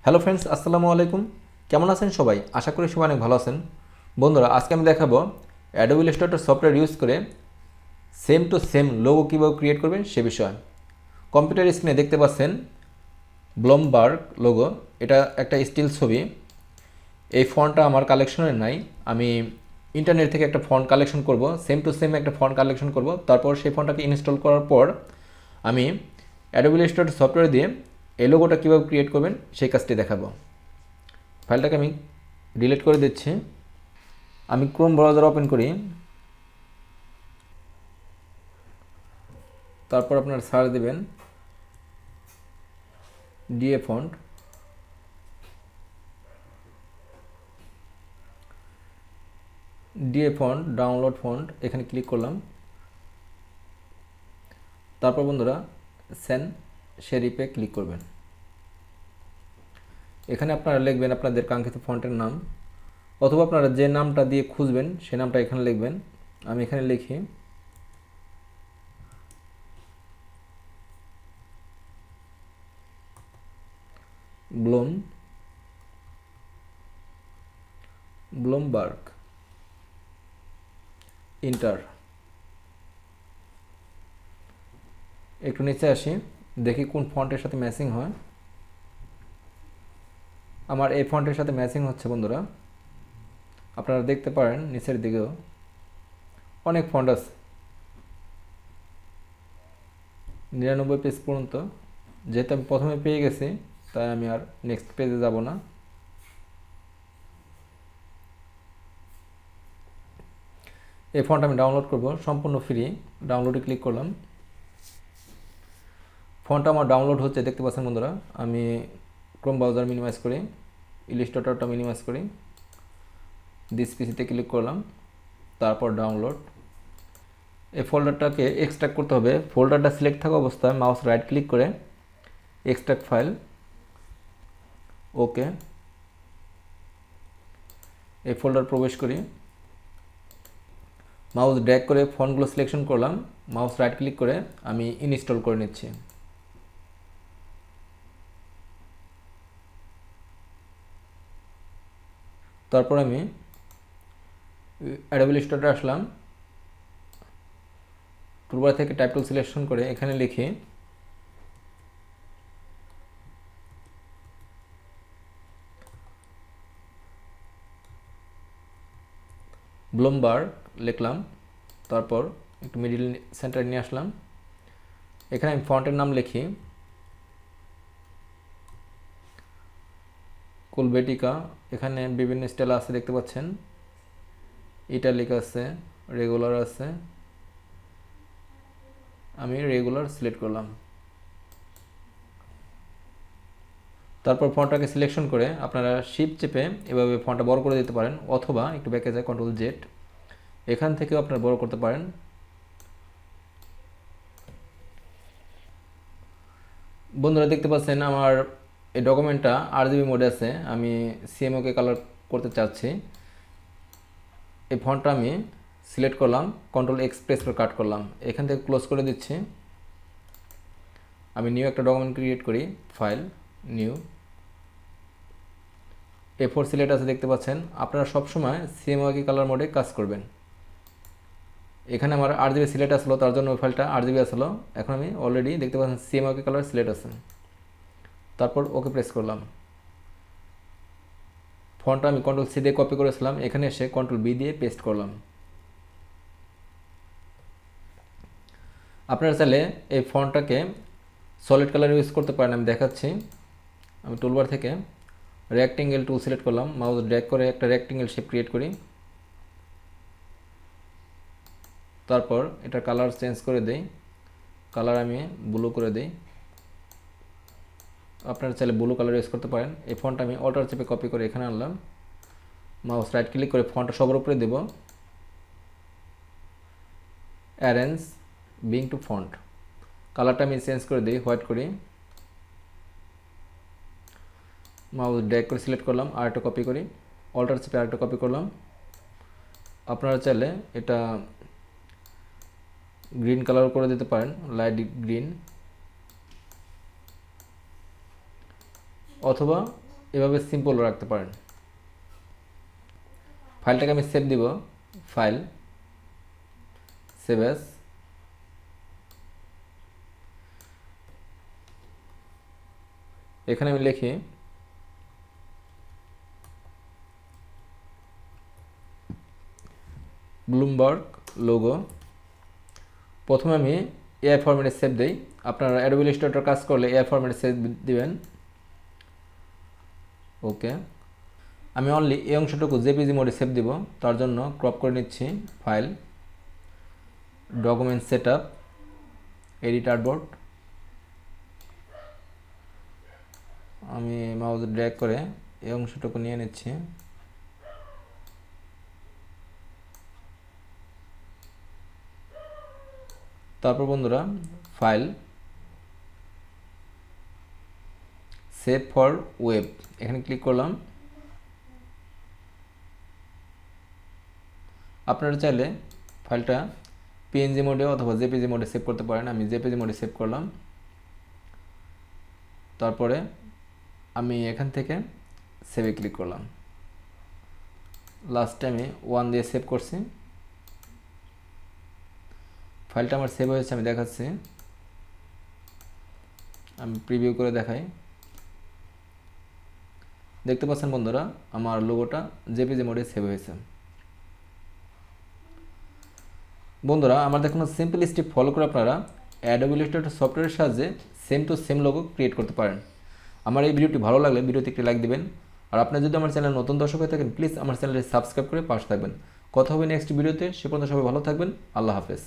Hello friends, আসসালামু আলাইকুম। কেমন আছেন সবাই? আশা করি সবাই অনেক ভালো আছেন। বন্ধুরা, আজকে আমি দেখাবো অ্যাডোবি ইলাস্ট্রেটর সফটওয়্যার ইউজ করে সেম টু সেম লোগো কীভাবে ক্রিয়েট করবেন সে বিষয়ে। কম্পিউটার স্ক্রিনে দেখতে পাচ্ছেন ব্লুমবার্গ লোগো। এটা একটা স্টিল ছবি। এই ফন্টটা আমার কালেকশনে নাই। আমি ইন্টারনেট থেকে একটা ফন্ট কালেকশন করব, সেম টু সেম একটা ফন্ট কালেকশন করব। তারপর সেই ফন্টটাকে ইনস্টল করার পর আমি অ্যাডোবি ইলাস্ট্রেটর সফটওয়্যার দিয়ে এই লোগোটা কীভাবে ক্রিয়েট করবেন সেই কাজটি দেখাবো। ফাইলটাকে আমি ডিলিট করে দিচ্ছি। আমি ক্রোম ব্রাউজার ওপেন করি। তারপর আপনার সার্চ দেবেন DA font. DA font, download font, এখানে ক্লিক করলাম। তারপর বন্ধুরা সেন শেরিপে ক্লিক করবেন। এখানে আপনারা লিখবেন আপনাদের কাঙ্ক্ষিত ফন্টের নাম, অথবা আপনারা যে নামটা দিয়ে খুঁজবেন সেই নামটা এখানে লিখবেন। আমি এখানে লিখি ব্লুমবার্গ, ইন্টার। একটু নিচে আসি, দেখি কোন ফন্টের সাথে ম্যাচিং হয়। আমার এই ফন্টের সাথে ম্যাচিং হচ্ছে বন্ধুরা। আপনারা দেখতে পারেন নিচের দিকেও অনেক ফন্ট আছে, 99 পেজ পর্যন্ত। যেহেতু আমি প্রথমে পেয়ে গেছি, তাই আমি আর নেক্সট পেজে যাব না। এই ফন্ট আমি ডাউনলোড করব, সম্পূর্ণ ফ্রি। ডাউনলোডে ক্লিক করলাম। ফন্ট আমার ডাউনলোড হচ্ছে, দেখতে পাচ্ছেন বন্ধুরা। আমি ক্রোম ব্রাউজার মিনিমাইজ করি, ইলাস্ট্রেটরটা মিনিমাইজ করি, দিস পিসিতে ক্লিক করলাম, তারপর ডাউনলোড। এই ফোল্ডারটাকে এক্সট্রাক্ট করতে হবে। ফোল্ডারটা সিলেক্ট থাকা অবস্থায় মাউস রাইট ক্লিক করে এক্সট্রাক্ট ফাইল, ওকে। এই ফোল্ডার প্রবেশ করি, মাউস ড্র্যাগ করে ফন্টগুলো সিলেকশন করলাম, মাউস রাইট ক্লিক করে আমি ইনস্টল করে নিচ্ছি। তারপর আমি অ্যাডোবি ইলাস্ট্রেটরে আসলাম, টুলবার থেকে টাইপ টুল সিলেকশন করে এখানে লিখি ব্লুমবার্গ, লিখলাম। তারপর একটু মিডিল সেন্টার নিয়ে আসলাম। এখানে আমি ফন্টের নাম লিখি কুলবেটিকা। এখানে বিভিন্ন স্টাইল আছে, দেখতে পাচ্ছেন। ইটালিক আছে, রেগুলার আছে। আমি রেগুলার সিলেক্ট করলাম। তারপর ফন্টটাকে সিলেকশন করে আপনারা শিফট চেপে এভাবে ফন্টটা বড় করে দিতে পারেন, অথবা একটু ব্যাকে যায় কন্ট্রোল জেড, এখান থেকেও আপনারা বড় করতে পারেন। বন্ধুরা দেখতে পাচ্ছেন আমার এই ডকুমেন্টটা আরজিবি মোডে আছে। আমি সিএমওকে কালার করতে চাচ্ছি। এই ফন্টটা আমি সিলেক্ট করলাম, কন্ট্রোল এক্স প্রেস করে কাট করলাম, এখান থেকে ক্লোজ করে দিচ্ছি। আমি নিউ একটা ডকুমেন্ট ক্রিয়েট করি, ফাইল, নিউ, A4 সিলেক্ট আছে, দেখতে পাচ্ছেন। আপনারা সবসময় সিএমওকে কালার মোডে কাজ করবেন। এখানে আমার আরজিবি সিলেক্ট আসলো, তার জন্য ওই ফাইলটা আরজিবি আসলো। এখন আমি অলরেডি দেখতে পাচ্ছেন সিএমওকে কালার সিলেক্ট আছে। তারপর ওকে প্রেস করলাম। ফন্টটা আমি কন্ট্রোল সি দিয়ে কপি করেছিলাম, এখানে এসে কন্ট্রোল বি দিয়ে পেস্ট করলাম। আপনারা চাইলে এই ফন্টটাকে সলিড কালার ইউজ করতে পারেন, আমি দেখাচ্ছি। আমি টুলবার থেকে রেক্টেঙ্গেল টুল সিলেক্ট করলাম, মাউস ড্র্যাগ করে একটা রেক্টেঙ্গেল শেপ ক্রিয়েট করি। তারপর এটা কালার চেঞ্জ করে দেই, কালার আমি ব্লু করে দিই। আপনারা চাইলে ব্লু কালার ইউজ করতে পারেন। এই ফন্টটা আমি অল্টার চেপে কপি করে এখানে আনলাম, মাউস রাইট ক্লিক করে ফন্টটা সবার উপরে দেব, অ্যারেঞ্জ বিং টু ফন্ট। কালারটা আমি চেঞ্জ করে দিই, হোয়াইট করি। মাউস ড্র্যাগ করে সিলেক্ট করলাম, আর একটা কপি করি, অল্টার চেপে আরেকটা কপি করলাম। আপনারা চাইলে এটা গ্রিন কালার করে দিতে পারেন, লাইট গ্রিন, অথবা এভাবে সিম্পল রাখতে পারেন। ফাইলটাকে আমি সেভ দিব, ফাইল, সেভ অ্যাজ। এখানে আমি লিখি ব্লুমবার্গ লোগো। প্রথমে আমি এআই ফরম্যাটে সেভ দেই। আপনারা অ্যাডোবি ইলাস্ট্রেটর কাজ করলে এআই ফরম্যাটে সেভ দিবেন। ওকে, আমি অনলি এই অংশটুকু জেপিজি মোডে সেভ দিব। তার জন্য ক্রপ করে নিচ্ছি, file, document setup, edit artboard. আমি মাউস ড্র্যাগ করে এই অংশটুকু নিয়ে নিচ্ছি। তারপর বন্ধুরা ফাইল, সেভ ফর ওয়েব, এখানে ক্লিক করলাম। আপনারা চাইলে ফাইলটা পিএনজি মোডে অথবা জেপিজি মোডে সেভ করতে পারেন। আমি জেপিজি মোডে সেভ করলাম। তারপরে আমি এখান থেকে সেভে ক্লিক করলাম। লাস্টে আমি 1 দিয়ে সেভ করছি। ফাইলটা আমার সেভ হয়েছে, আমি দেখাচ্ছি। আমি প্রিভিউ করে দেখাই। দেখতে পাচ্ছেন বন্ধুরা, আমার লোগোটা জেপিজি মোডে সেভ হয়েছে। বন্ধুরা, আমার দেখানো সিম্পল স্টেপ ফলো করে আপনারা অ্যাডোবি ইলাস্ট্রেটর সফটওয়্যারের সাহায্যে same to same logo create করতে পারেন। আমার এই ভিডিওটি ভালো লাগলে ভিডিওতে একটি লাইক দিবেন। আর আপনি যদি আমার চ্যানেল নতুন দর্শক হয়ে থাকেন, প্লিজ আমার চ্যানেলটি সাবস্ক্রাইব করে পাশে থাকবেন। কথা হবে নেক্সট ভিডিওতে। সে পর্যন্ত সবাই ভালো থাকবেন। আল্লাহ হাফেজ।